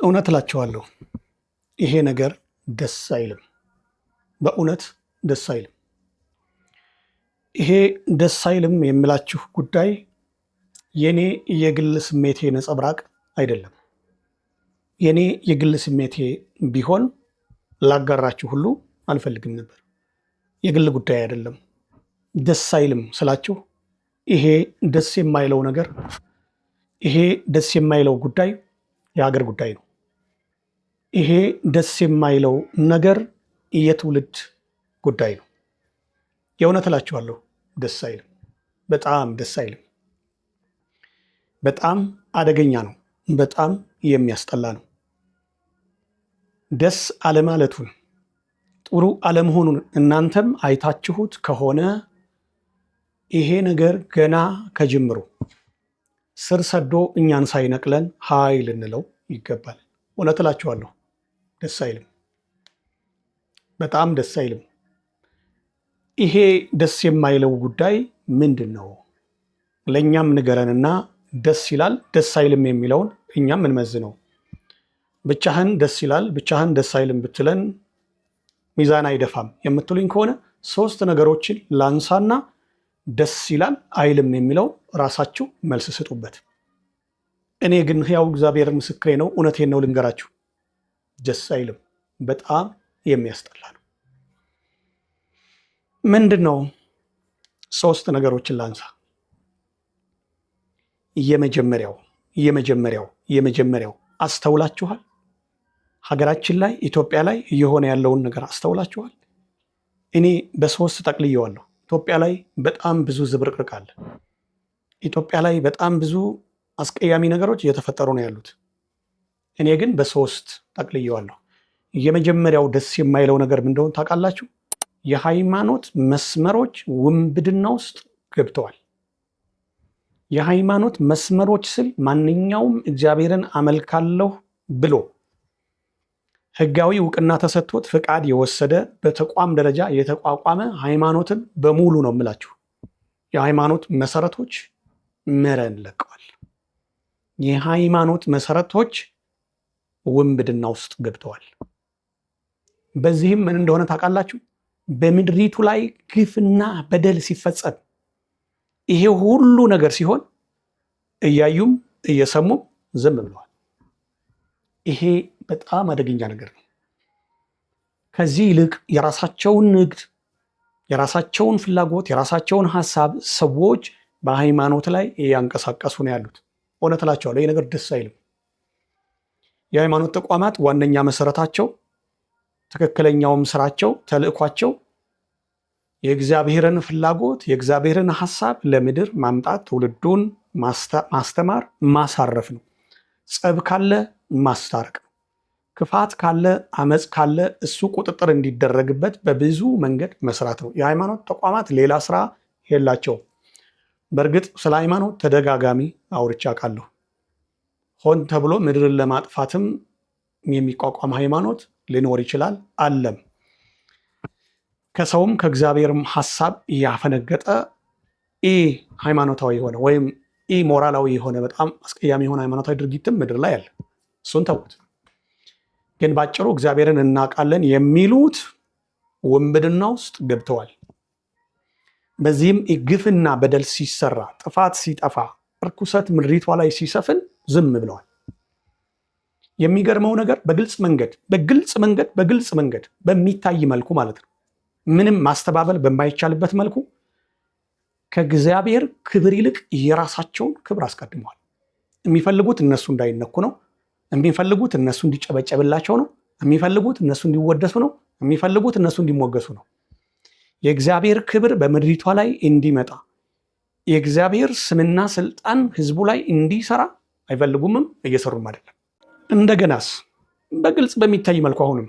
እውነት እላቸዋለሁ ይሄ ነገር ደስ አይልም። በእውነት ደስ አይልም። ይሄ ደስ አይልም የምላችሁ ጉዳይ የኔ የግል ስሜቴ ነጸብራቅ አይደለም። የኔ የግል ስሜቴ ቢሆን ላጋራችሁ ሁሉ አልፈልግም ነበር። የግል ጉዳይ አይደለም። ደስ አይልም ስላችሁ ይሄ ደስ የማይለው ነገር፣ ይሄ ደስ የማይለው ጉዳይ የሀገር ጉዳይ ነው። ይሄ ደስ የማይለው ነገር የትውልድ ጉዳይ ነው። የእውነት እላችኋለሁ ደስ አይልም። በጣም ደስ አይልም። በጣም አደገኛ ነው። በጣም የሚያስጠላ ነው። ደስ አለማለቱን፣ ጥሩ አለመሆኑን እናንተም አይታችሁት ከሆነ ይሄ ነገር ገና ከጅምሩ ስር ሰዶ እኛን ሳይነቅለን ሀይ ልንለው ይገባል። እውነት እላችኋለሁ ደስ አይልም። በጣም ደስ አይልም። ይሄ ደስ የማይለው ጉዳይ ምንድን ነው? ለእኛም ንገረንና ደስ ይላል ደስ አይልም የሚለውን እኛም እንመዝነው። ብቻህን ደስ ይላል ብቻህን ደስ አይልም ብትለን ሚዛን አይደፋም የምትሉኝ ከሆነ ሶስት ነገሮችን ላንሳና ደስ ይላል አይልም የሚለው ራሳችሁ መልስ ስጡበት። እኔ ግን ሕያው እግዚአብሔር ምስክሬ ነው፣ እውነቴን ነው ልንገራችሁ፣ ደስ አይልም። በጣም የሚያስጠላ ነው። ምንድን ነው? ሶስት ነገሮችን ላንሳ። የመጀመሪያው አስተውላችኋል? ሀገራችን ላይ ኢትዮጵያ ላይ እየሆነ ያለውን ነገር አስተውላችኋል? እኔ በሶስት ጠቅልየዋለሁ። ኢትዮጵያ ላይ በጣም ብዙ ዝብርቅርቅ አለ። ኢትዮጵያ ላይ በጣም ብዙ አስቀያሚ ነገሮች እየተፈጠሩ ነው ያሉት። እኔ ግን በሶስት ጠቅልየዋለሁ። የመጀመሪያው ደስ የማይለው ነገር ምን እንደሆነ ታውቃላችሁ? የሃይማኖት መስመሮች ውንብድና ውስጥ ገብተዋል። የሃይማኖት መስመሮች ስል ማንኛውም እግዚአብሔርን አመልካለሁ ብሎ ሕጋዊ እውቅና ተሰጥቶት ፍቃድ የወሰደ በተቋም ደረጃ የተቋቋመ ሃይማኖትን በሙሉ ነው የምላችሁ። የሃይማኖት መሰረቶች መረን ለቀዋል። የሃይማኖት መሰረቶች ውንብድና ውስጥ ገብተዋል። በዚህም ምን እንደሆነ ታውቃላችሁ? በምድሪቱ ላይ ግፍና በደል ሲፈጸም ይሄ ሁሉ ነገር ሲሆን እያዩም እየሰሙም ዝም ብለዋል። ይሄ በጣም አደገኛ ነገር ነው። ከዚህ ይልቅ የራሳቸውን ንግድ፣ የራሳቸውን ፍላጎት፣ የራሳቸውን ሀሳብ ሰዎች በሃይማኖት ላይ እያንቀሳቀሱ ነው ያሉት። እውነት እላቸዋለሁ ይህ ነገር ደስ አይልም። የሃይማኖት ተቋማት ዋነኛ መሰረታቸው፣ ትክክለኛውም ስራቸው፣ ተልእኳቸው የእግዚአብሔርን ፍላጎት የእግዚአብሔርን ሀሳብ ለምድር ማምጣት፣ ትውልዱን ማስተማር፣ ማሳረፍ ነው። ጸብ ካለ ማስታረቅ ነው። ክፋት ካለ፣ አመፅ ካለ እሱ ቁጥጥር እንዲደረግበት በብዙ መንገድ መስራት ነው። የሃይማኖት ተቋማት ሌላ ስራ የላቸውም። በእርግጥ ስለ ሃይማኖት ተደጋጋሚ አውርቻ ቃለሁ። ሆን ተብሎ ምድርን ለማጥፋትም የሚቋቋም ሃይማኖት ሊኖር ይችላል አለም። ከሰውም ከእግዚአብሔርም ሀሳብ ያፈነገጠ ሃይማኖታዊ የሆነ ወይም ሞራላዊ የሆነ በጣም አስቀያሚ የሆነ ሃይማኖታዊ ድርጊትም ምድር ላይ አለ። እሱን ተውት። ግን ባጭሩ እግዚአብሔርን እናውቃለን የሚሉት ውንብድና ውስጥ ገብተዋል። በዚህም ግፍና በደል ሲሰራ፣ ጥፋት ሲጠፋ፣ እርኩሰት ምድሪቷ ላይ ሲሰፍን ዝም ብለዋል። የሚገርመው ነገር በግልጽ መንገድ በሚታይ መልኩ ማለት ነው፣ ምንም ማስተባበል በማይቻልበት መልኩ ከእግዚአብሔር ክብር ይልቅ የራሳቸውን ክብር አስቀድመዋል። የሚፈልጉት እነሱ እንዳይነኩ ነው። የሚፈልጉት እነሱ እንዲጨበጨብላቸው ነው። የሚፈልጉት እነሱ እንዲወደሱ ነው። የሚፈልጉት እነሱ እንዲሞገሱ ነው። የእግዚአብሔር ክብር በምድሪቷ ላይ እንዲመጣ፣ የእግዚአብሔር ስምና ስልጣን ህዝቡ ላይ እንዲሰራ አይፈልጉምም፣ እየሰሩም አይደለም። እንደገናስ በግልጽ በሚታይ መልኩ አሁንም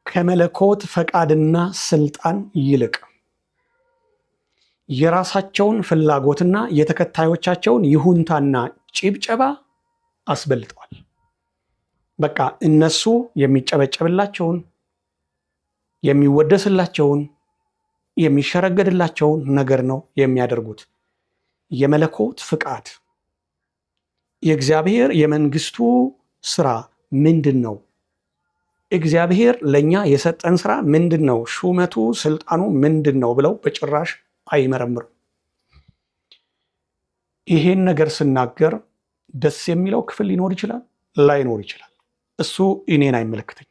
ከመለኮት ፈቃድና ስልጣን ይልቅ የራሳቸውን ፍላጎትና የተከታዮቻቸውን ይሁንታና ጭብጨባ አስበልጠዋል። በቃ እነሱ የሚጨበጨብላቸውን፣ የሚወደስላቸውን፣ የሚሸረገድላቸውን ነገር ነው የሚያደርጉት። የመለኮት ፍቃድ የእግዚአብሔር የመንግስቱ ስራ ምንድን ነው? እግዚአብሔር ለእኛ የሰጠን ስራ ምንድን ነው? ሹመቱ ስልጣኑ ምንድን ነው ብለው በጭራሽ አይመረምሩም። ይሄን ነገር ስናገር ደስ የሚለው ክፍል ሊኖር ይችላል፣ ላይኖር ይችላል። እሱ እኔን አይመለከተኝም።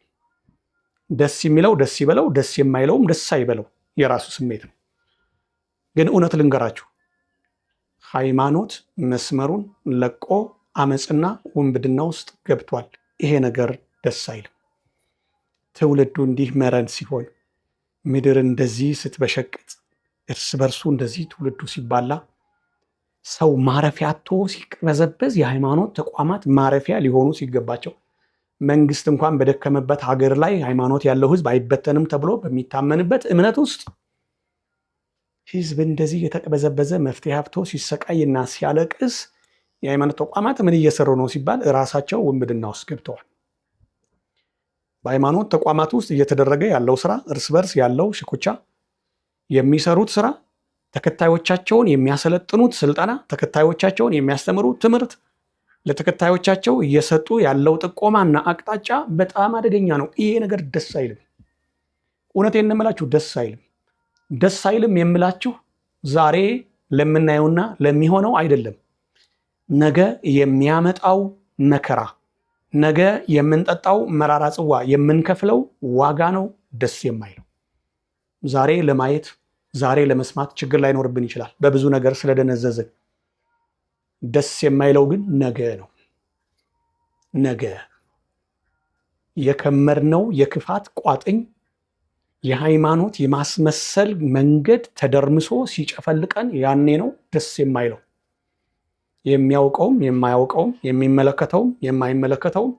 ደስ የሚለው ደስ ይበለው፣ ደስ የማይለውም ደስ አይበለው፣ የራሱ ስሜት ነው። ግን እውነት ልንገራችሁ፣ ሃይማኖት መስመሩን ለቆ አመፅና ውንብድና ውስጥ ገብቷል። ይሄ ነገር ደስ አይልም። ትውልዱ እንዲህ መረን ሲሆን፣ ምድር እንደዚህ ስትበሸቅጥ፣ እርስ በርሱ እንደዚህ ትውልዱ ሲባላ፣ ሰው ማረፊያ አጥቶ ሲቅበዘበዝ፣ የሃይማኖት ተቋማት ማረፊያ ሊሆኑ ሲገባቸው፣ መንግስት እንኳን በደከመበት ሀገር ላይ ሃይማኖት ያለው ህዝብ አይበተንም ተብሎ በሚታመንበት እምነት ውስጥ ህዝብ እንደዚህ የተቅበዘበዘ መፍትሄ አጥቶ ሲሰቃይና ሲያለቅስ፣ የሃይማኖት ተቋማት ምን እየሰሩ ነው ሲባል ራሳቸው ውንብድና ውስጥ ገብተዋል። በሃይማኖት ተቋማት ውስጥ እየተደረገ ያለው ስራ፣ እርስ በርስ ያለው ሽኩቻ፣ የሚሰሩት ስራ፣ ተከታዮቻቸውን የሚያሰለጥኑት ስልጠና፣ ተከታዮቻቸውን የሚያስተምሩት ትምህርት፣ ለተከታዮቻቸው እየሰጡ ያለው ጥቆማና አቅጣጫ በጣም አደገኛ ነው። ይሄ ነገር ደስ አይልም። እውነቴን ነው የምላችሁ፣ ደስ አይልም። ደስ አይልም የምላችሁ ዛሬ ለምናየውና ለሚሆነው አይደለም፣ ነገ የሚያመጣው መከራ፣ ነገ የምንጠጣው መራራ ጽዋ፣ የምንከፍለው ዋጋ ነው ደስ የማይለው። ዛሬ ለማየት ዛሬ ለመስማት ችግር ላይኖርብን ይችላል፣ በብዙ ነገር ስለደነዘዝን። ደስ የማይለው ግን ነገ ነው። ነገ የከመርነው የክፋት ቋጥኝ፣ የሃይማኖት የማስመሰል መንገድ ተደርምሶ ሲጨፈልቀን ያኔ ነው ደስ የማይለው። የሚያውቀውም የማያውቀውም፣ የሚመለከተውም የማይመለከተውም፣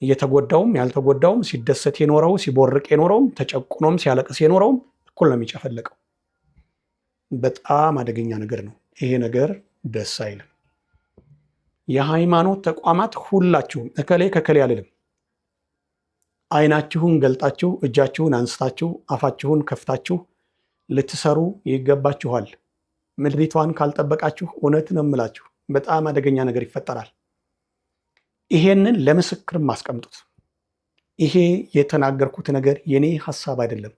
እየተጎዳውም ያልተጎዳውም፣ ሲደሰት የኖረው ሲቦርቅ የኖረውም፣ ተጨቁኖም ሲያለቅስ የኖረውም እኩል ነው የሚጨፈልቀው። በጣም አደገኛ ነገር ነው። ይሄ ነገር ደስ አይልም። የሃይማኖት ተቋማት ሁላችሁም እከሌ ከከሌ አልልም፣ አይናችሁን ገልጣችሁ እጃችሁን አንስታችሁ አፋችሁን ከፍታችሁ ልትሰሩ ይገባችኋል። ምድሪቷን ካልጠበቃችሁ እውነት ነው የምላችሁ በጣም አደገኛ ነገር ይፈጠራል። ይሄንን ለምስክርም አስቀምጡት። ይሄ የተናገርኩት ነገር የኔ ሐሳብ አይደለም፣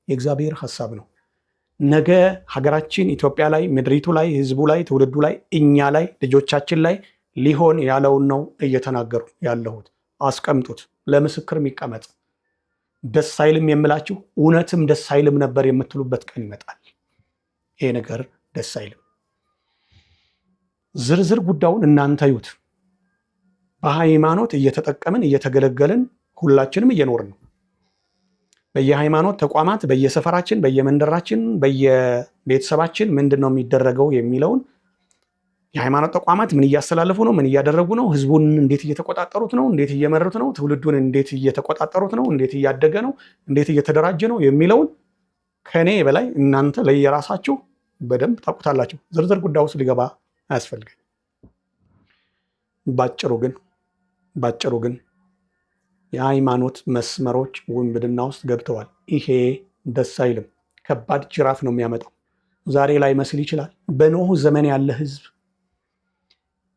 የእግዚአብሔር ሐሳብ ነው። ነገ ሀገራችን ኢትዮጵያ ላይ፣ ምድሪቱ ላይ፣ ህዝቡ ላይ፣ ትውልዱ ላይ፣ እኛ ላይ፣ ልጆቻችን ላይ ሊሆን ያለውን ነው እየተናገሩ ያለሁት። አስቀምጡት፣ ለምስክር የሚቀመጥ። ደስ አይልም የምላችሁ እውነትም ደስ አይልም ነበር የምትሉበት ቀን ይመጣል። ይሄ ነገር ደስ አይልም። ዝርዝር ጉዳዩን እናንተ ዩት። በሃይማኖት እየተጠቀምን እየተገለገልን ሁላችንም እየኖርን ነው። በየሃይማኖት ተቋማት በየሰፈራችን፣ በየመንደራችን፣ በየቤተሰባችን ምንድን ነው የሚደረገው የሚለውን የሃይማኖት ተቋማት ምን እያስተላለፉ ነው? ምን እያደረጉ ነው? ህዝቡን እንዴት እየተቆጣጠሩት ነው? እንዴት እየመሩት ነው? ትውልዱን እንዴት እየተቆጣጠሩት ነው? እንዴት እያደገ ነው? እንዴት እየተደራጀ ነው የሚለውን ከኔ በላይ እናንተ ለየራሳችሁ በደንብ ታውቁታላችሁ። ዝርዝር ጉዳይ ውስጥ ሊገባ አያስፈልግም። ባጭሩ ግን የሃይማኖት መስመሮች ውንብድና ውስጥ ገብተዋል። ይሄ ደስ አይልም። ከባድ ጅራፍ ነው የሚያመጣው። ዛሬ ላይ መስል ይችላል። በኖህ ዘመን ያለ ህዝብ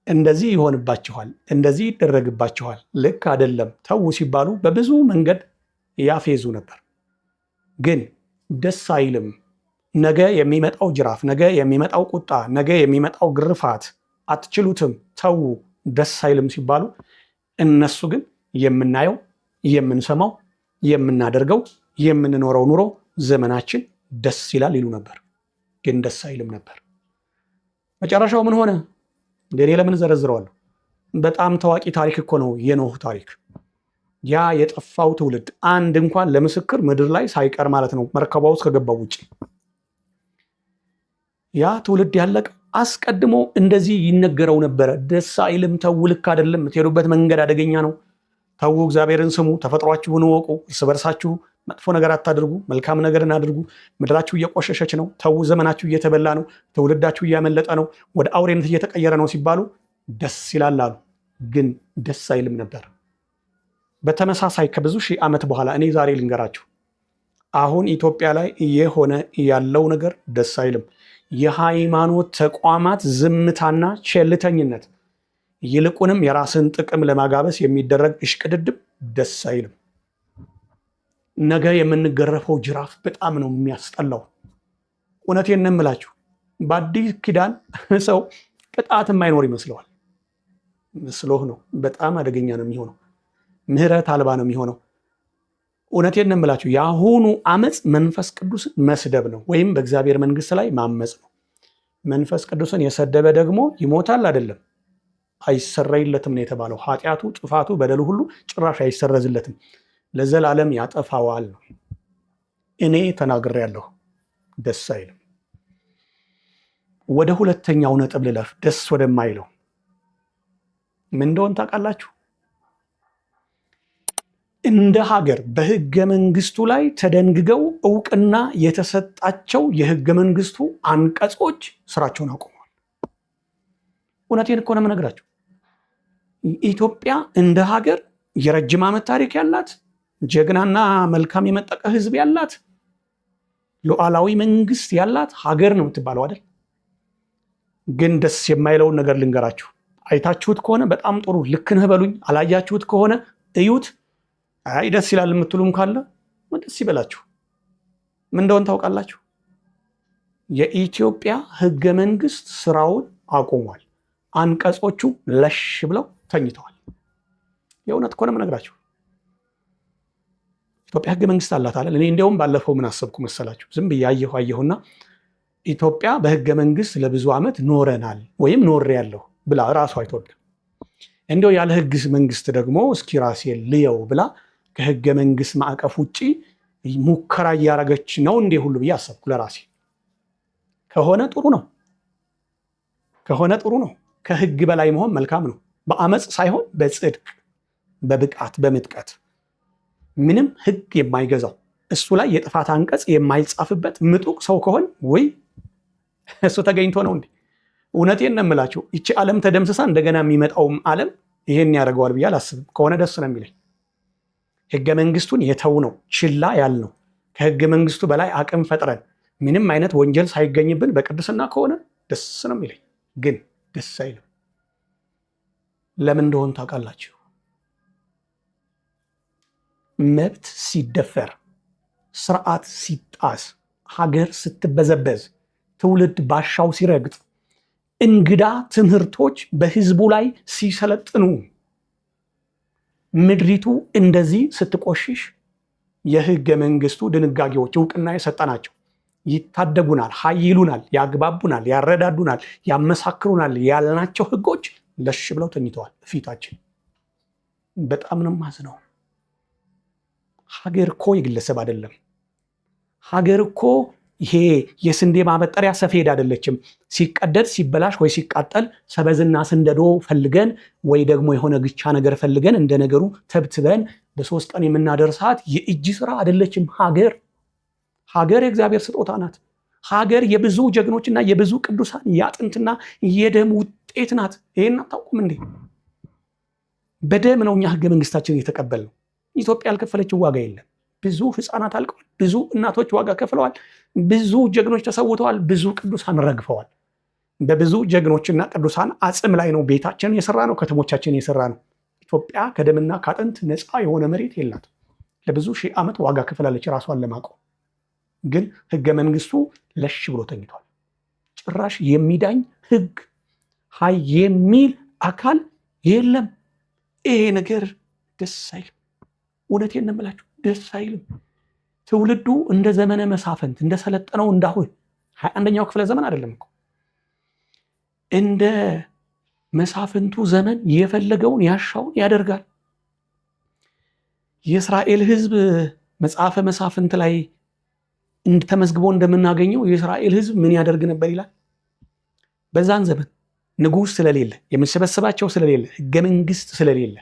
እንደዚህ ይሆንባችኋል፣ እንደዚህ ይደረግባችኋል፣ ልክ አይደለም ተዉ ሲባሉ በብዙ መንገድ ያፌዙ ነበር። ግን ደስ አይልም። ነገ የሚመጣው ጅራፍ፣ ነገ የሚመጣው ቁጣ፣ ነገ የሚመጣው ግርፋት፣ አትችሉትም፣ ተዉ፣ ደስ አይልም ሲባሉ እነሱ ግን የምናየው የምንሰማው የምናደርገው የምንኖረው ኑሮ ዘመናችን ደስ ይላል ይሉ ነበር። ግን ደስ አይልም ነበር። መጨረሻው ምን ሆነ? እኔ ለምን ዘረዝረዋለሁ? በጣም ታዋቂ ታሪክ እኮ ነው የኖህ ታሪክ። ያ የጠፋው ትውልድ አንድ እንኳን ለምስክር ምድር ላይ ሳይቀር ማለት ነው መርከቧ ውስጥ ከገባው ውጭ ያ ትውልድ ያለቀ አስቀድሞ እንደዚህ ይነገረው ነበረ። ደስ አይልም፣ ተው፣ ልክ አይደለም፣ የምትሄዱበት መንገድ አደገኛ ነው፣ ተው፣ እግዚአብሔርን ስሙ፣ ተፈጥሯችሁን እወቁ፣ እርስ በርሳችሁ መጥፎ ነገር አታድርጉ፣ መልካም ነገርን አድርጉ፣ ምድራችሁ እየቆሸሸች ነው፣ ተው፣ ዘመናችሁ እየተበላ ነው፣ ትውልዳችሁ እያመለጠ ነው፣ ወደ አውሬነት እየተቀየረ ነው ሲባሉ ደስ ይላል አሉ። ግን ደስ አይልም ነበር። በተመሳሳይ ከብዙ ሺህ ዓመት በኋላ እኔ ዛሬ ልንገራችሁ፣ አሁን ኢትዮጵያ ላይ እየሆነ ያለው ነገር ደስ አይልም። የሃይማኖት ተቋማት ዝምታና ቸልተኝነት፣ ይልቁንም የራስን ጥቅም ለማጋበስ የሚደረግ እሽቅድድም ደስ አይልም። ነገ የምንገረፈው ጅራፍ በጣም ነው የሚያስጠላው። እውነቴን ነው የምላችሁ። በአዲስ ኪዳን ሰው ቅጣት የማይኖር ይመስለዋል። መስሎህ ነው። በጣም አደገኛ ነው የሚሆነው። ምህረት አልባ ነው የሚሆነው። እውነቴን ነው የምላችሁ። የአሁኑ አመፅ መንፈስ ቅዱስን መስደብ ነው፣ ወይም በእግዚአብሔር መንግስት ላይ ማመፅ ነው። መንፈስ ቅዱስን የሰደበ ደግሞ ይሞታል አይደለም፣ አይሰረይለትም ነው የተባለው። ኃጢአቱ፣ ጥፋቱ፣ በደሉ ሁሉ ጭራሽ አይሰረዝለትም፣ ለዘላለም ያጠፋዋል ነው። እኔ ተናግሬያለሁ። ደስ አይልም። ወደ ሁለተኛው ነጥብ ልለፍ። ደስ ወደማይለው ምን እንደሆን ታውቃላችሁ? እንደ ሀገር በህገ መንግስቱ ላይ ተደንግገው እውቅና የተሰጣቸው የህገ መንግስቱ አንቀጾች ስራቸውን አቁመዋል። እውነቴን እኮ ነው የምነግራቸው። ኢትዮጵያ እንደ ሀገር የረጅም ዓመት ታሪክ ያላት ጀግናና መልካም የመጠቀ ህዝብ ያላት ሉዓላዊ መንግስት ያላት ሀገር ነው የምትባለው አይደል? ግን ደስ የማይለውን ነገር ልንገራችሁ። አይታችሁት ከሆነ በጣም ጥሩ፣ ልክ ነህ በሉኝ። አላያችሁት ከሆነ እዩት። አይ ደስ ይላል የምትሉም ካለ ደስ ይበላችሁ። ምን እንደሆነ ታውቃላችሁ? የኢትዮጵያ ህገ መንግስት ስራውን አቁሟል። አንቀጾቹ ለሽ ብለው ተኝተዋል። የእውነት እኮ ነው የምነግራችሁ። ኢትዮጵያ ህገ መንግስት አላት አለ። እኔ እንዲያውም ባለፈው ምን አሰብኩ መሰላችሁ? ዝም ብዬ አየሁና ኢትዮጵያ በህገ መንግስት ለብዙ ዓመት ኖረናል ወይም ኖሬያለሁ ብላ ራሷ ኢትዮጵያ እንዲያው ያለ ህግ መንግስት ደግሞ እስኪ ራሴ ልየው ብላ ከህገ መንግስት ማዕቀፍ ውጭ ሙከራ እያረገች ነው እንዴ ሁሉ ብዬ አሰብኩ ለራሴ። ከሆነ ጥሩ ነው። ከህግ በላይ መሆን መልካም ነው። በአመፅ ሳይሆን በጽድቅ፣ በብቃት፣ በምጥቀት ምንም ህግ የማይገዛው እሱ ላይ የጥፋት አንቀጽ የማይጻፍበት ምጡቅ ሰው ከሆን ወይ እሱ ተገኝቶ ነው እንዴ? እውነቴን ነው የምላችሁ። ይቺ ዓለም ተደምስሳ እንደገና የሚመጣውም ዓለም ይሄን ያደርገዋል ብዬ አላስብም። ከሆነ ደስ ነው የሚለኝ። ህገ መንግስቱን የተው ነው ችላ ያል ነው። ከህገ መንግስቱ በላይ አቅም ፈጥረን ምንም አይነት ወንጀል ሳይገኝብን በቅድስና ከሆነ ደስ ነው የሚለኝ። ግን ደስ አይልም። ለምን እንደሆን ታውቃላችሁ? መብት ሲደፈር፣ ስርዓት ሲጣስ፣ ሀገር ስትበዘበዝ፣ ትውልድ ባሻው ሲረግጥ፣ እንግዳ ትምህርቶች በህዝቡ ላይ ሲሰለጥኑ፣ ምድሪቱ እንደዚህ ስትቆሽሽ የህገ መንግስቱ ድንጋጌዎች እውቅና የሰጠናቸው ይታደጉናል፣ ኃይሉናል፣ ያግባቡናል፣ ያረዳዱናል፣ ያመሳክሩናል ያልናቸው ህጎች ለሽ ብለው ተኝተዋል ፊታችን። በጣም ነው የማዝነው። ሀገር እኮ የግለሰብ አይደለም። ሀገር እኮ ይሄ የስንዴ ማበጠሪያ ሰፌድ አይደለችም። ሲቀደድ ሲበላሽ ወይ ሲቃጠል ሰበዝና ስንደዶ ፈልገን ወይ ደግሞ የሆነ ግቻ ነገር ፈልገን እንደ ነገሩ ተብትበን በ3 ቀን የምናደርሳት የእጅ ስራ አይደለችም። ሀገር የእግዚአብሔር ስጦታ ናት። ሀገር የብዙ ጀግኖችና የብዙ ቅዱሳን የአጥንትና የደም ውጤት ናት። ይሄን አታውቁም እንዴ? በደም ነው እኛ ህገ መንግስታችን የተቀበልነው። ኢትዮጵያ ያልከፈለችው ዋጋ የለም። ብዙ ህፃናት አልቀዋል። ብዙ እናቶች ዋጋ ከፍለዋል። ብዙ ጀግኖች ተሰውተዋል። ብዙ ቅዱሳን ረግፈዋል። በብዙ ጀግኖችና ቅዱሳን አጽም ላይ ነው ቤታችንን የሰራ ነው፣ ከተሞቻችንን የሰራ ነው። ኢትዮጵያ ከደምና ከአጥንት ነፃ የሆነ መሬት የላት። ለብዙ ሺህ ዓመት ዋጋ ከፍላለች ራሷን ለማቆም። ግን ህገ መንግስቱ ለሽ ብሎ ተኝቷል። ጭራሽ የሚዳኝ ህግ ሀይ የሚል አካል የለም። ይሄ ነገር ደስ አይልም። እውነቴን ነው የምላችሁ፣ ደስ አይልም። ትውልዱ እንደ ዘመነ መሳፍንት እንደሰለጠነው እንዳሁን 21ኛው ክፍለ ዘመን አይደለም እኮ እንደ መሳፍንቱ ዘመን የፈለገውን ያሻውን ያደርጋል። የእስራኤል ህዝብ መጽሐፈ መሳፍንት ላይ ተመዝግቦ እንደምናገኘው የእስራኤል ህዝብ ምን ያደርግ ነበር ይላል። በዛን ዘመን ንጉሥ ስለሌለ፣ የምሰበሰባቸው ስለሌለ፣ ህገ መንግስት ስለሌለ፣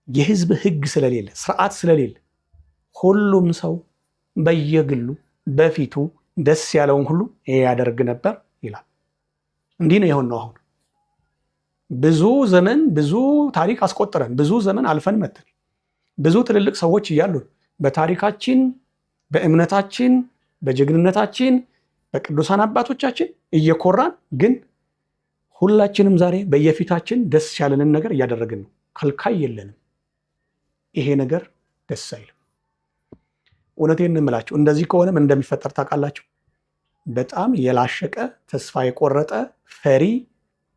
የህዝብ ህግ ስለሌለ፣ ስርዓት ስለሌለ ሁሉም ሰው በየግሉ በፊቱ ደስ ያለውን ሁሉ ያደርግ ነበር ይላል። እንዲህ ነው የሆነው። አሁን ብዙ ዘመን ብዙ ታሪክ አስቆጥረን ብዙ ዘመን አልፈን መተን ብዙ ትልልቅ ሰዎች እያሉን በታሪካችን፣ በእምነታችን፣ በጀግንነታችን፣ በቅዱሳን አባቶቻችን እየኮራን ግን ሁላችንም ዛሬ በየፊታችን ደስ ያለንን ነገር እያደረግን ነው። ከልካይ የለንም። ይሄ ነገር ደስ አይልም። እውነቴን እንምላችሁ፣ እንደዚህ ከሆነ ምን እንደሚፈጠር ታውቃላችሁ? በጣም የላሸቀ ተስፋ የቆረጠ ፈሪ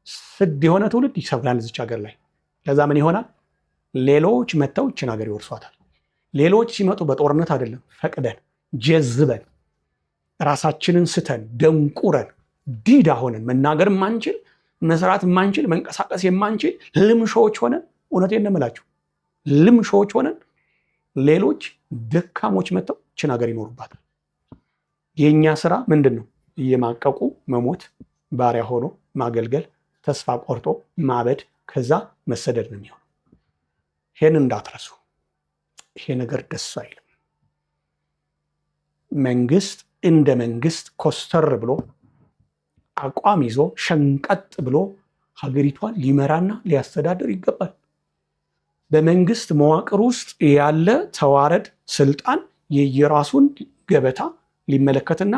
ስድ የሆነ ትውልድ ይሰፍራል እዚች ሀገር ላይ። ከዛ ምን ይሆናል? ሌሎች መጥተው ይችን ሀገር ይወርሷታል። ሌሎች ሲመጡ በጦርነት አይደለም፣ ፈቅደን ጀዝበን ራሳችንን ስተን ደንቁረን ዲዳ ሆነን መናገር የማንችል መስራት የማንችል መንቀሳቀስ የማንችል ልምሾዎች ሆነን፣ እውነቴን ነው የምላችሁ ልምሾዎች ሆነን ሌሎች ደካሞች መጥተው ይችን ሀገር ይኖሩባታል። የእኛ ስራ ምንድን ነው? እየማቀቁ መሞት፣ ባሪያ ሆኖ ማገልገል፣ ተስፋ ቆርጦ ማበድ፣ ከዛ መሰደድ ነው የሚሆነው። ይሄን እንዳትረሱ። ይሄ ነገር ደስ አይልም። መንግስት እንደ መንግስት ኮስተር ብሎ አቋም ይዞ ሸንቀጥ ብሎ ሀገሪቷን ሊመራና ሊያስተዳድር ይገባል። በመንግስት መዋቅር ውስጥ ያለ ተዋረድ ስልጣን የየራሱን ገበታ ሊመለከትና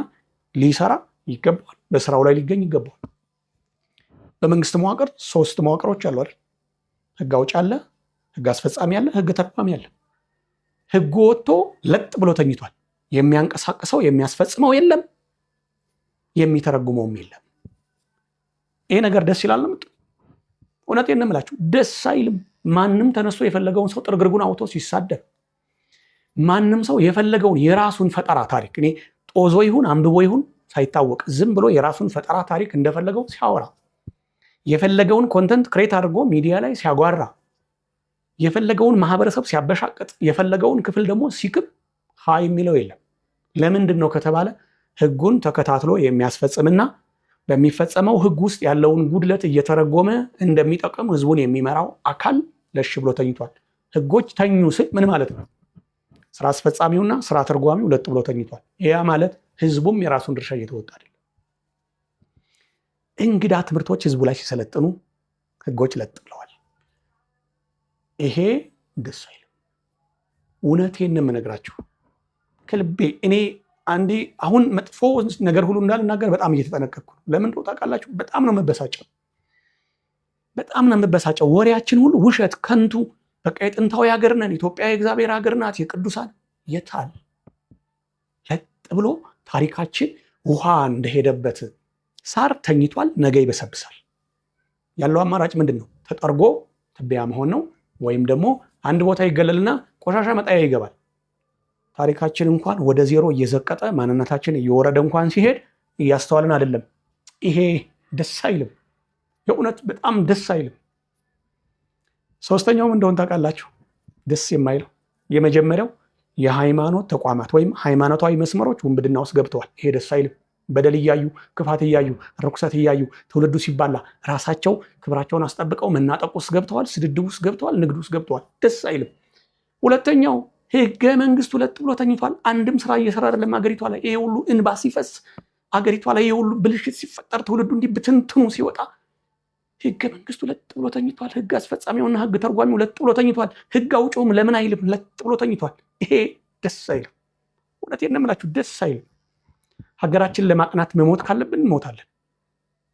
ሊሰራ ይገባል። በስራው ላይ ሊገኝ ይገባል። በመንግስት መዋቅር 3 መዋቅሮች አሉ አይደል? ህግ አውጭ አለ፣ ህግ አስፈጻሚ አለ፣ ህግ ተርጓሚ አለ። ህጉ ወጥቶ ለጥ ብሎ ተኝቷል። የሚያንቀሳቅሰው የሚያስፈጽመው የለም፣ የሚተረጉመውም የለም። ይሄ ነገር ደስ ይላል ነው? እውነቴን ነው የምላችሁ፣ ደስ አይልም። ማንም ተነስቶ የፈለገውን ሰው ጥርግርጉን አውጥቶ ሲሳደብ፣ ማንም ሰው የፈለገውን የራሱን ፈጠራ ታሪክ እኔ ጦዞ ይሁን አንብቦ ይሁን ሳይታወቅ ዝም ብሎ የራሱን ፈጠራ ታሪክ እንደፈለገው ሲያወራ፣ የፈለገውን ኮንተንት ክሬት አድርጎ ሚዲያ ላይ ሲያጓራ፣ የፈለገውን ማህበረሰብ ሲያበሻቅጥ፣ የፈለገውን ክፍል ደግሞ ሲክብ ሀይ የሚለው የለም። ለምንድን ነው ከተባለ ህጉን ተከታትሎ የሚያስፈጽምና በሚፈጸመው ህግ ውስጥ ያለውን ጉድለት እየተረጎመ እንደሚጠቅም ህዝቡን የሚመራው አካል ለሽ ብሎ ተኝቷል። ህጎች ተኙ ስል ምን ማለት ነው? ስራ አስፈጻሚውና ስራ ተርጓሚው ለጥ ብሎ ተኝቷል። ያ ማለት ህዝቡም የራሱን ድርሻ እየተወጣ አይደለም። እንግዳ ትምህርቶች ህዝቡ ላይ ሲሰለጥኑ ህጎች ለጥ ብለዋል። ይሄ ደስ አይልም። እውነቴን ነው የምነግራችሁ ከልቤ። እኔ አንዴ አሁን መጥፎ ነገር ሁሉ እንዳልናገር በጣም እየተጠነቀቅኩ ነው። ለምን ታውቃላችሁ? በጣም ነው መበሳጨው። ወሬያችን ሁሉ ውሸት፣ ከንቱ። በቃ የጥንታዊ ሀገር ነን፣ ኢትዮጵያ የእግዚአብሔር ሀገር ናት፣ የቅዱሳን የታል? ለጥ ብሎ ታሪካችን ውሃ እንደሄደበት ሳር ተኝቷል። ነገ ይበሰብሳል። ያለው አማራጭ ምንድን ነው? ተጠርጎ ትቢያ መሆን ነው፣ ወይም ደግሞ አንድ ቦታ ይገለልና ቆሻሻ መጣያ ይገባል። ታሪካችን እንኳን ወደ ዜሮ እየዘቀጠ ማንነታችን እየወረደ እንኳን ሲሄድ እያስተዋልን አይደለም። ይሄ ደስ አይልም። የእውነት በጣም ደስ አይልም። ሶስተኛውም እንደሆን ታውቃላችሁ ደስ የማይለው የመጀመሪያው የሃይማኖት ተቋማት ወይም ሃይማኖታዊ መስመሮች ውንብድና ውስጥ ገብተዋል። ይሄ ደስ አይልም። በደል እያዩ ክፋት እያዩ ርኩሰት እያዩ ትውልዱ ሲባላ ራሳቸው ክብራቸውን አስጠብቀው መናጠቅ ውስጥ ገብተዋል። ስድድብ ውስጥ ገብተዋል። ንግድ ውስጥ ገብተዋል። ደስ አይልም። ሁለተኛው ህገ መንግስቱ ለጥ ብሎ ተኝቷል። አንድም ስራ እየሰራ አይደለም አገሪቷ ላይ። ይሄ ሁሉ እንባ ሲፈስ አገሪቷ ላይ ይሄ ሁሉ ብልሽት ሲፈጠር ትውልዱ እንዲህ ብትንትኑ ሲወጣ ህገ መንግስቱ ለጥ ብሎ ተኝቷል። ህግ አስፈጻሚውና ህግ ተርጓሚው ለጥ ብሎ ተኝቷል። ህግ አውጪውም ለምን አይልም ለጥ ብሎ ተኝቷል። ይሄ ደስ አይልም። እውነቴን ነው የምላችሁ ደስ አይልም። ሀገራችን ለማቅናት መሞት ካለብን እንሞታለን።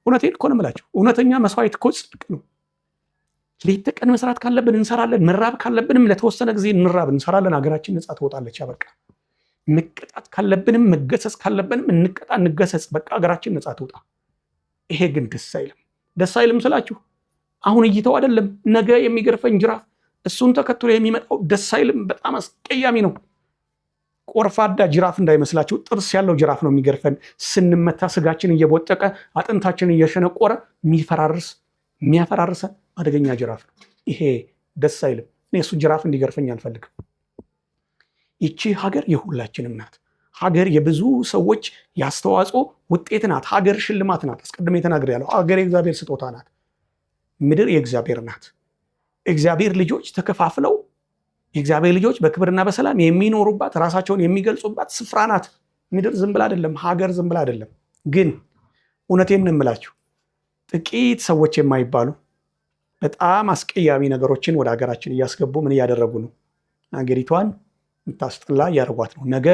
እውነቴን እኮ ነው የምላችሁ። እውነተኛ መስዋዕት እኮ ጽድቅ ነው። ሌት ተቀን መስራት ካለብን እንሰራለን። መራብ ካለብንም ለተወሰነ ጊዜ እንሰራለን። ሀገራችን ነፃ ትወጣለች። በቃ መቀጣት ካለብንም መገሰጽ ካለብንም እንቀጣ፣ እንገሰጽ። በቃ ሀገራችን ነፃ ትወጣ። ይሄ ግን ደስ አይልም። ደስ አይልም ስላችሁ አሁን እይተው አይደለም፣ ነገ የሚገርፈን ጅራፍ እሱን ተከትሎ የሚመጣው ደስ አይልም። በጣም አስቀያሚ ነው። ቆርፋዳ ጅራፍ እንዳይመስላችሁ፣ ጥርስ ያለው ጅራፍ ነው የሚገርፈን። ስንመታ ስጋችን እየቦጨቀ አጥንታችን እየሸነቆረ የሚያፈራርሰን አደገኛ ጅራፍ ነው። ይሄ ደስ አይልም። እኔ እሱ ጅራፍ እንዲገርፈኝ አልፈልግም። ይቺ ሀገር የሁላችንም ናት። ሀገር የብዙ ሰዎች ያስተዋጽኦ ውጤት ናት። ሀገር ሽልማት ናት። አስቀድሜ ተናግሬያለሁ። ሀገር የእግዚአብሔር ስጦታ ናት። ምድር የእግዚአብሔር ናት። እግዚአብሔር ልጆች ተከፋፍለው የእግዚአብሔር ልጆች በክብርና በሰላም የሚኖሩባት ራሳቸውን የሚገልጹባት ስፍራ ናት። ምድር ዝም ብላ አይደለም። ሀገር ዝም ብላ አይደለም። ግን እውነቴን ነው የምላችሁ ጥቂት ሰዎች የማይባሉ በጣም አስቀያሚ ነገሮችን ወደ ሀገራችን እያስገቡ ምን እያደረጉ ነው? ሀገሪቷን የምታስጠላ እያደረጓት ነው። ነገ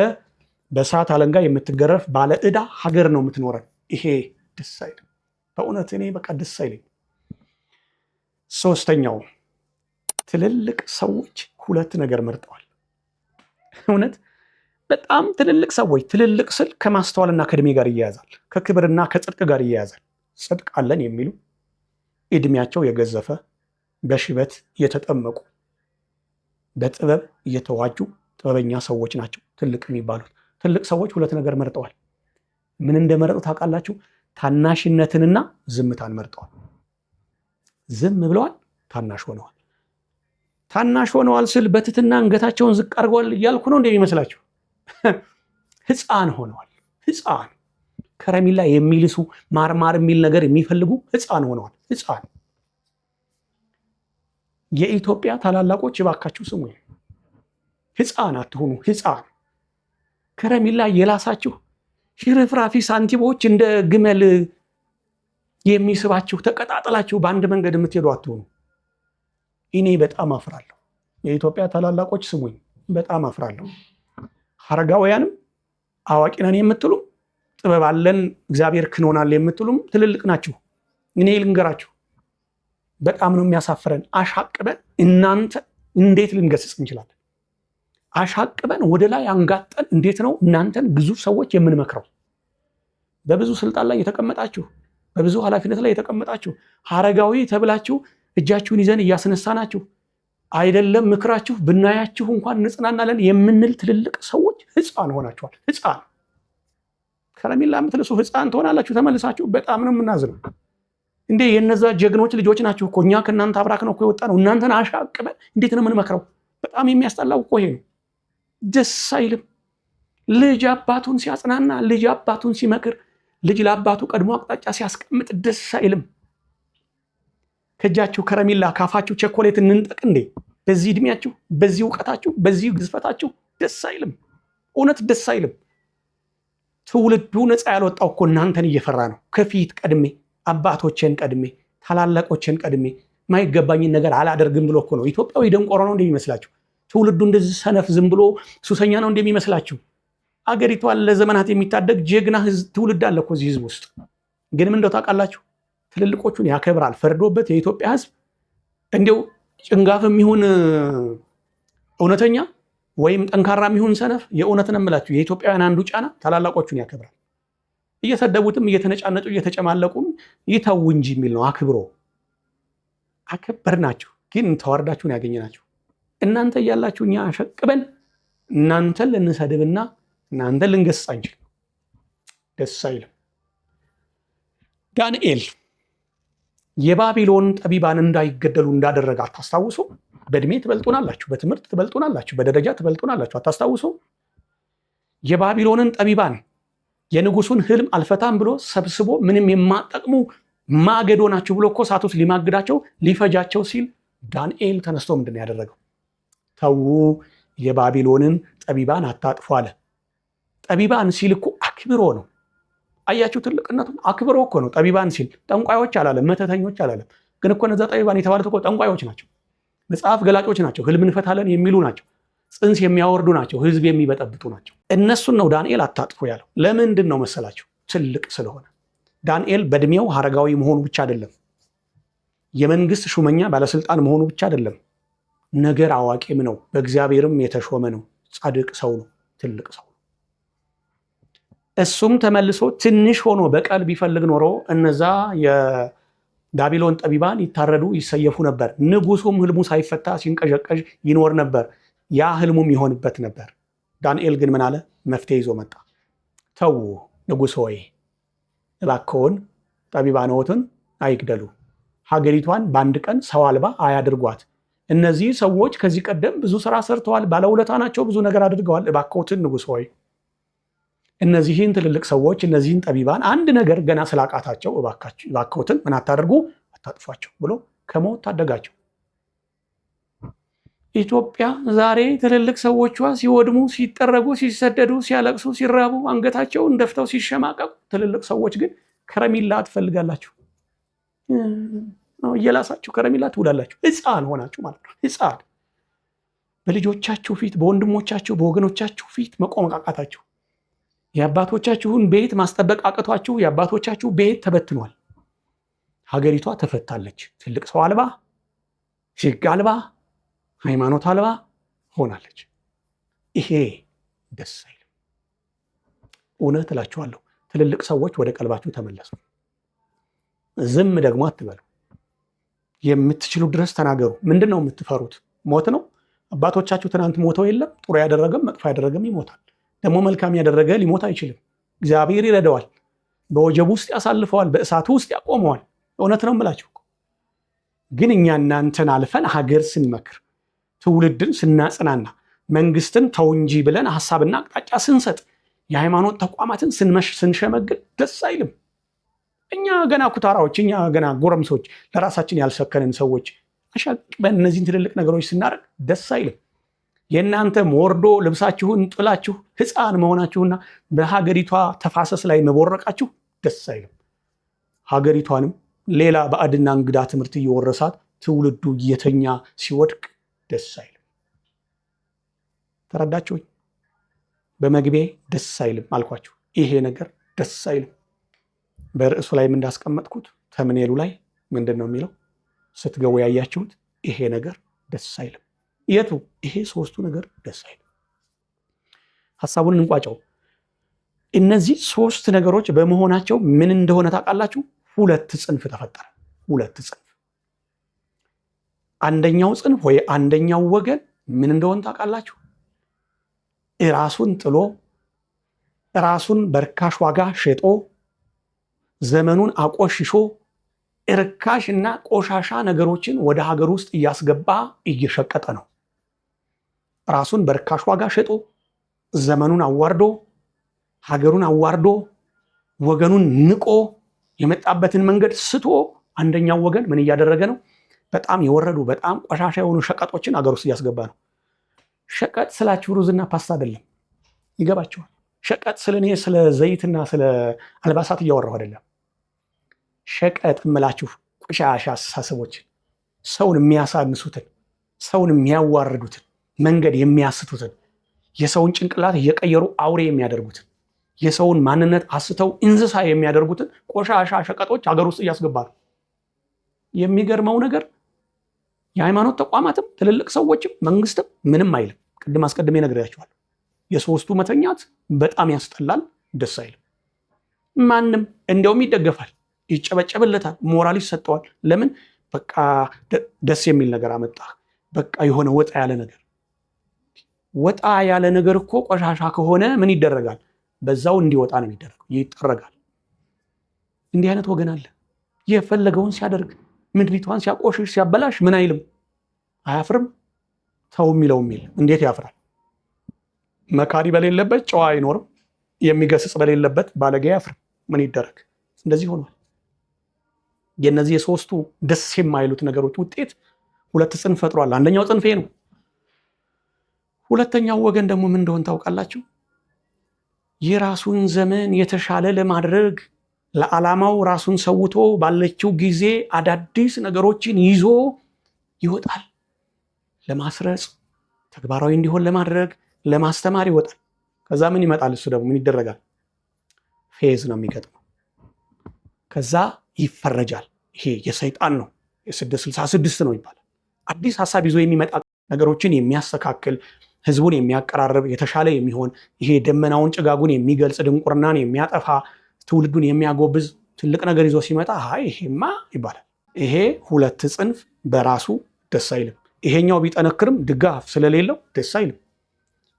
በእሳት አለንጋ የምትገረፍ ባለ ዕዳ ሀገር ነው የምትኖረን። ይሄ ደስ አይልም። በእውነት እኔ በቃ ደስ አይልም። ሶስተኛው ትልልቅ ሰዎች ሁለት ነገር መርጠዋል። እውነት በጣም ትልልቅ ሰዎች፣ ትልልቅ ስል ከማስተዋልና ከእድሜ ጋር ይያያዛል፣ ከክብርና ከጽድቅ ጋር ይያያዛል። ጽድቅ አለን የሚሉ እድሜያቸው የገዘፈ በሽበት የተጠመቁ በጥበብ የተዋጁ ጥበበኛ ሰዎች ናቸው ትልቅ የሚባሉት። ትልቅ ሰዎች ሁለት ነገር መርጠዋል። ምን እንደመረጡ ታውቃላችሁ? ታናሽነትንና ዝምታን መርጠዋል። ዝም ብለዋል፣ ታናሽ ሆነዋል። ታናሽ ሆነዋል ስል በትትና አንገታቸውን ዝቅ አድርገዋል እያልኩ ነው እንደሚመስላችሁ? ሕፃን ሆነዋል። ሕፃን ከረሜላ የሚልሱ ማርማር የሚል ነገር የሚፈልጉ ሕፃን ሆነዋል። ሕፃን የኢትዮጵያ ታላላቆች እባካችሁ ስሙ። ሕፃን አትሆኑ። ሕፃን ከረሜላ የላሳችሁ ሽርፍራፊ ሳንቲሞች እንደ ግመል የሚስባችሁ ተቀጣጥላችሁ በአንድ መንገድ የምትሄዱ አትሆኑ። እኔ በጣም አፍራለሁ። የኢትዮጵያ ታላላቆች ስሙኝ፣ በጣም አፍራለሁ። ሐረጋውያንም አዋቂ ነን የምትሉም ጥበብ አለን እግዚአብሔር ክኖናል የምትሉም ትልልቅ ናችሁ። እኔ ልንገራችሁ፣ በጣም ነው የሚያሳፍረን። አሻቅበን እናንተ እንዴት ልንገስጽ እንችላለን? አሻቅበን ወደ ላይ አንጋጠን እንዴት ነው እናንተን ግዙፍ ሰዎች የምንመክረው? በብዙ ስልጣን ላይ የተቀመጣችሁ፣ በብዙ ኃላፊነት ላይ የተቀመጣችሁ ሐረጋዊ ተብላችሁ እጃችሁን ይዘን እያስነሳናችሁ አይደለም ምክራችሁ ብናያችሁ እንኳን እንጽናናለን የምንል ትልልቅ ሰዎች ሕፃን ሆናችኋል። ሕፃን ከረሜላ የምትልሱ ሕፃን ትሆናላችሁ ተመልሳችሁ። በጣም ነው የምናዝነው። እንዴ የነዛ ጀግኖች ልጆች ናችሁ እኮ። እኛ ከእናንተ አብራክ ነው እኮ የወጣ ነው። እናንተን አሻቅበን እንዴት ነው የምንመክረው? በጣም የሚያስጠላው እኮ ይሄ ነው። ደስ አይልም። ልጅ አባቱን ሲያጽናና፣ ልጅ አባቱን ሲመክር፣ ልጅ ለአባቱ ቀድሞ አቅጣጫ ሲያስቀምጥ ደስ አይልም። ከእጃችሁ ከረሜላ ካፋችሁ ቸኮሌት እንንጠቅ እንዴ? በዚህ እድሜያችሁ፣ በዚህ እውቀታችሁ፣ በዚህ ግዝፈታችሁ ደስ አይልም። እውነት ደስ አይልም። ትውልዱ ነፃ ያልወጣው እኮ እናንተን እየፈራ ነው። ከፊት ቀድሜ አባቶችን ቀድሜ ታላላቆችን ቀድሜ ማይገባኝን ነገር አላደርግም ብሎ እኮ ነው። ኢትዮጵያዊ ደንቆሮ ነው እንደሚመስላችሁ? ትውልዱ እንደዚህ ሰነፍ ዝም ብሎ ሱሰኛ ነው እንደሚመስላችሁ? አገሪቷን ለዘመናት የሚታደግ ጀግና ትውልድ አለ እኮ እዚህ ህዝብ ውስጥ። ግን ምን እንደው ታውቃላችሁ? ትልልቆቹን ያከብራል ፈርዶበት የኢትዮጵያ ህዝብ። እንዲው ጭንጋፍ የሚሆን እውነተኛ ወይም ጠንካራ የሚሆን ሰነፍ፣ የእውነትን እምላችሁ የኢትዮጵያውያን አንዱ ጫና ታላላቆቹን ያከብራል። እየሰደቡትም እየተነጫነጩ እየተጨማለቁም ይተው እንጂ የሚል ነው። አክብሮ አከበርናችሁ፣ ግን ተዋርዳችሁን ያገኘናችሁ እናንተ እያላችሁ እኛ አሸቅበን እናንተን ልንሰድብና እናንተን ልንገስጽ አንችል። ደስ አይልም። ዳንኤል የባቢሎን ጠቢባን እንዳይገደሉ እንዳደረገ አታስታውሱ? በእድሜ ትበልጡናላችሁ፣ በትምህርት ትበልጡናላችሁ፣ በደረጃ ትበልጡናላችሁ። አታስታውሱ? የባቢሎንን ጠቢባን የንጉሱን ህልም አልፈታም ብሎ ሰብስቦ ምንም የማጠቅሙ ማገዶ ናችሁ ብሎ እኮ እሳት ውስጥ ሊማግዳቸው ሊፈጃቸው ሲል ዳንኤል ተነስቶ ምንድን ነው ያደረገው? ተዉ፣ የባቢሎንን ጠቢባን አታጥፉ አለ። ጠቢባን ሲል እኮ አክብሮ ነው። አያችሁ ትልቅነቱን? አክብሮ እኮ ነው ጠቢባን ሲል። ጠንቋዮች አላለም፣ መተተኞች አላለም። ግን እኮ እነዛ ጠቢባን የተባሉት እኮ ጠንቋዮች ናቸው፣ መጽሐፍ ገላጮች ናቸው፣ ህልም እንፈታለን የሚሉ ናቸው፣ ጽንስ የሚያወርዱ ናቸው፣ ህዝብ የሚበጠብጡ ናቸው። እነሱን ነው ዳንኤል አታጥፉ ያለው። ለምንድን ነው መሰላችሁ? ትልቅ ስለሆነ። ዳንኤል በእድሜው ሐረጋዊ መሆኑ ብቻ አይደለም፣ የመንግስት ሹመኛ ባለስልጣን መሆኑ ብቻ አይደለም፣ ነገር አዋቂም ነው፣ በእግዚአብሔርም የተሾመ ነው፣ ጻድቅ ሰው ነው፣ ትልቅ ሰው ነው። እሱም ተመልሶ ትንሽ ሆኖ በቀል ቢፈልግ ኖሮ እነዛ የባቢሎን ጠቢባን ይታረዱ ይሰየፉ ነበር። ንጉሱም ህልሙ ሳይፈታ ሲንቀዠቀዥ ይኖር ነበር። ያ ህልሙም ይሆንበት ነበር። ዳንኤል ግን ምን አለ? መፍትሄ ይዞ መጣ። ተው ንጉሥ ሆይ እባክዎን ጠቢባንዎትን አይግደሉ፣ ሀገሪቷን በአንድ ቀን ሰው አልባ አያድርጓት። እነዚህ ሰዎች ከዚህ ቀደም ብዙ ስራ ሰርተዋል፣ ባለውለታ ናቸው፣ ብዙ ነገር አድርገዋል። እባክዎትን ንጉሥ ሆይ እነዚህን ትልልቅ ሰዎች እነዚህን ጠቢባን አንድ ነገር ገና ስላቃታቸው እባክዎትን ምን አታደርጉ፣ አታጥፏቸው ብሎ ከሞት ታደጋቸው። ኢትዮጵያ ዛሬ ትልልቅ ሰዎቿ ሲወድሙ፣ ሲጠረጉ፣ ሲሰደዱ፣ ሲያለቅሱ፣ ሲራቡ፣ አንገታቸውን ደፍተው ሲሸማቀቁ፣ ትልልቅ ሰዎች ግን ከረሜላ ትፈልጋላችሁ፣ እየላሳችሁ ከረሜላ ትውላላችሁ። ሕፃን ሆናችሁ ማለት ነው። ሕፃን በልጆቻችሁ ፊት፣ በወንድሞቻችሁ፣ በወገኖቻችሁ ፊት መቆም አቃታችሁ። የአባቶቻችሁን ቤት ማስጠበቅ አቅቷችሁ የአባቶቻችሁ ቤት ተበትኗል። ሀገሪቷ ተፈታለች። ትልቅ ሰው አልባ ሕግ አልባ ሃይማኖት አልባ ሆናለች። ይሄ ደስ አይልም። እውነት እላችኋለሁ፣ ትልልቅ ሰዎች ወደ ቀልባችሁ ተመለሱ። ዝም ደግሞ አትበሉ። የምትችሉ ድረስ ተናገሩ። ምንድን ነው የምትፈሩት? ሞት ነው? አባቶቻችሁ ትናንት ሞተው የለም? ጥሩ ያደረገም መጥፎ ያደረገም ይሞታል። ደግሞ መልካም ያደረገ ሊሞት አይችልም። እግዚአብሔር ይረዳዋል። በወጀቡ ውስጥ ያሳልፈዋል፣ በእሳቱ ውስጥ ያቆመዋል። እውነት ነው የምላችሁ። ግን እኛ እናንተን አልፈን ሀገር ስንመክር፣ ትውልድን ስናጽናና፣ መንግስትን ተው እንጂ ብለን ሀሳብና አቅጣጫ ስንሰጥ፣ የሃይማኖት ተቋማትን ስንሸመግል ደስ አይልም። እኛ ገና ኩታራዎች፣ እኛ ገና ጎረምሶች፣ ለራሳችን ያልሰከንን ሰዎች አሻቅበን እነዚህን ትልልቅ ነገሮች ስናደርግ ደስ አይልም። የእናንተ ሞርዶ ልብሳችሁን ጥላችሁ ሕፃን መሆናችሁና በሀገሪቷ ተፋሰስ ላይ መቦረቃችሁ ደስ አይልም። ሀገሪቷንም ሌላ ባዕድና እንግዳ ትምህርት እየወረሳት ትውልዱ እየተኛ ሲወድቅ ደስ አይልም። ተረዳችሁኝ? በመግቢያ ደስ አይልም አልኳችሁ። ይሄ ነገር ደስ አይልም። በርዕሱ ላይም እንዳስቀመጥኩት ተምኔሉ ላይ ምንድን ነው የሚለው? ስትገቡ ያያችሁት ይሄ ነገር ደስ አይልም። የቱ? ይሄ ሶስቱ ነገር ደስ አይልም። ሀሳቡን እንቋጨው። እነዚህ ሶስት ነገሮች በመሆናቸው ምን እንደሆነ ታውቃላችሁ? ሁለት ጽንፍ ተፈጠረ። ሁለት ጽንፍ። አንደኛው ጽንፍ ወይ አንደኛው ወገን ምን እንደሆነ ታውቃላችሁ? ራሱን ጥሎ ራሱን በርካሽ ዋጋ ሸጦ ዘመኑን አቆሽሾ እርካሽ እና ቆሻሻ ነገሮችን ወደ ሀገር ውስጥ እያስገባ እየሸቀጠ ነው። ራሱን በርካሽ ዋጋ ሸጦ ዘመኑን አዋርዶ ሀገሩን አዋርዶ ወገኑን ንቆ የመጣበትን መንገድ ስቶ አንደኛው ወገን ምን እያደረገ ነው? በጣም የወረዱ በጣም ቆሻሻ የሆኑ ሸቀጦችን ሀገር ውስጥ እያስገባ ነው። ሸቀጥ ስላችሁ ሩዝና ፓስታ አይደለም። ይገባችኋል? ሸቀጥ እኔ ስለ ዘይትና ስለ አልባሳት እያወራሁ አይደለም። ሸቀጥ እምላችሁ ቆሻሻ አስተሳሰቦችን፣ ሰውን የሚያሳንሱትን፣ ሰውን የሚያዋርዱትን፣ መንገድ የሚያስቱትን፣ የሰውን ጭንቅላት እየቀየሩ አውሬ የሚያደርጉትን፣ የሰውን ማንነት አስተው እንስሳ የሚያደርጉትን ቆሻሻ ሸቀጦች ሀገር ውስጥ እያስገባ ነው። የሚገርመው ነገር የሃይማኖት ተቋማትም ትልልቅ ሰዎችም መንግስትም ምንም አይልም። ቅድም አስቀድሜ ነግሬያችኋለሁ። የሶስቱ መተኛት በጣም ያስጠላል፣ ደስ አይልም። ማንም እንዲያውም ይደገፋል፣ ይጨበጨብለታል፣ ሞራል ይሰጠዋል። ለምን? በቃ ደስ የሚል ነገር አመጣ። በቃ የሆነ ወጣ ያለ ነገር። ወጣ ያለ ነገር እኮ ቆሻሻ ከሆነ ምን ይደረጋል? በዛው እንዲወጣ ነው የሚደረገው፣ ይጠረጋል። እንዲህ አይነት ወገን አለ። የፈለገውን ሲያደርግ ምድሪቷን ሲያቆሽሽ ሲያበላሽ ምን አይልም? አያፍርም? ተው የሚለው የሚል እንዴት ያፍራል? መካሪ በሌለበት ጨዋ አይኖርም። የሚገስጽ በሌለበት ባለጌ አያፍርም። ምን ይደረግ? እንደዚህ ሆኗል። የነዚህ የሶስቱ ደስ የማይሉት ነገሮች ውጤት ሁለት ጽንፍ ፈጥሯል። አንደኛው ጽንፍ ነው። ሁለተኛው ወገን ደግሞ ምን እንደሆነ ታውቃላችሁ? የራሱን ዘመን የተሻለ ለማድረግ ለዓላማው ራሱን ሰውቶ ባለችው ጊዜ አዳዲስ ነገሮችን ይዞ ይወጣል። ለማስረጽ ተግባራዊ እንዲሆን ለማድረግ ለማስተማር ይወጣል። ከዛ ምን ይመጣል? እሱ ደግሞ ምን ይደረጋል? ፌዝ ነው የሚገጥመው። ከዛ ይፈረጃል። ይሄ የሰይጣን ነው፣ የ666 ነው ይባላል። አዲስ ሀሳብ ይዞ የሚመጣ ነገሮችን የሚያስተካክል ህዝቡን የሚያቀራርብ የተሻለ የሚሆን ይሄ ደመናውን ጭጋጉን የሚገልጽ ድንቁርናን የሚያጠፋ ትውልዱን የሚያጎብዝ ትልቅ ነገር ይዞ ሲመጣ ይሄማ ይባላል። ይሄ ሁለት ጽንፍ በራሱ ደስ አይልም። ይሄኛው ቢጠነክርም ድጋፍ ስለሌለው ደስ አይልም።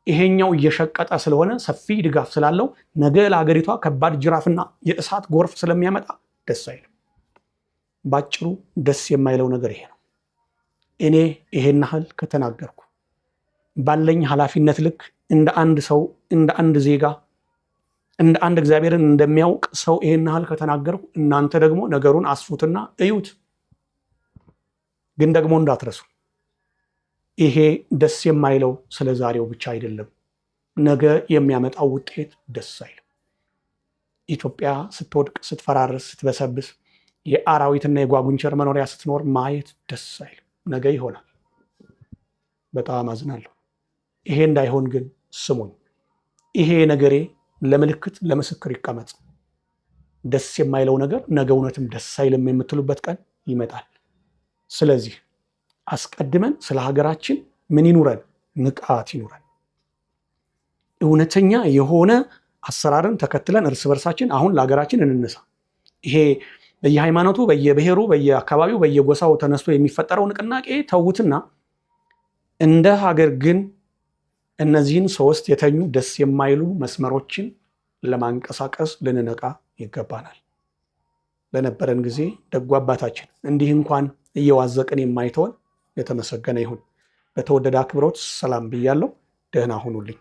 ይሄኛው እየሸቀጠ ስለሆነ ሰፊ ድጋፍ ስላለው ነገ ለሀገሪቷ ከባድ ጅራፍና የእሳት ጎርፍ ስለሚያመጣ ደስ አይልም። ባጭሩ ደስ የማይለው ነገር ይሄ ነው። እኔ ይሄን ያህል ከተናገርኩ ባለኝ ኃላፊነት ልክ እንደ አንድ ሰው እንደ አንድ ዜጋ እንደ አንድ እግዚአብሔርን እንደሚያውቅ ሰው ይሄን ያህል ከተናገርኩ እናንተ ደግሞ ነገሩን አስፉትና እዩት። ግን ደግሞ እንዳትረሱ ይሄ ደስ የማይለው ስለ ዛሬው ብቻ አይደለም። ነገ የሚያመጣው ውጤት ደስ አይልም። ኢትዮጵያ ስትወድቅ፣ ስትፈራርስ፣ ስትበሰብስ የአራዊትና የጓጉንቸር መኖሪያ ስትኖር ማየት ደስ አይልም። ነገ ይሆናል። በጣም አዝናለሁ። ይሄ እንዳይሆን ግን ስሙኝ። ይሄ ነገሬ ለምልክት ለምስክር ይቀመጥ። ደስ የማይለው ነገር ነገ እውነትም ደስ አይልም የምትሉበት ቀን ይመጣል። ስለዚህ አስቀድመን ስለ ሀገራችን ምን ይኑረን? ንቃት ይኑረን። እውነተኛ የሆነ አሰራርን ተከትለን እርስ በርሳችን አሁን ለሀገራችን እንነሳ። ይሄ በየሃይማኖቱ፣ በየብሔሩ፣ በየአካባቢው፣ በየጎሳው ተነስቶ የሚፈጠረው ንቅናቄ ተዉትና እንደ ሀገር ግን እነዚህን 3 የተኙ ደስ የማይሉ መስመሮችን ለማንቀሳቀስ ልንነቃ ይገባናል። ለነበረን ጊዜ ደጉ አባታችን እንዲህ እንኳን እየዋዘቅን የማይተወን የተመሰገነ ይሁን። በተወደደ አክብሮት ሰላም ብያለሁ። ደህና ሁኑልኝ።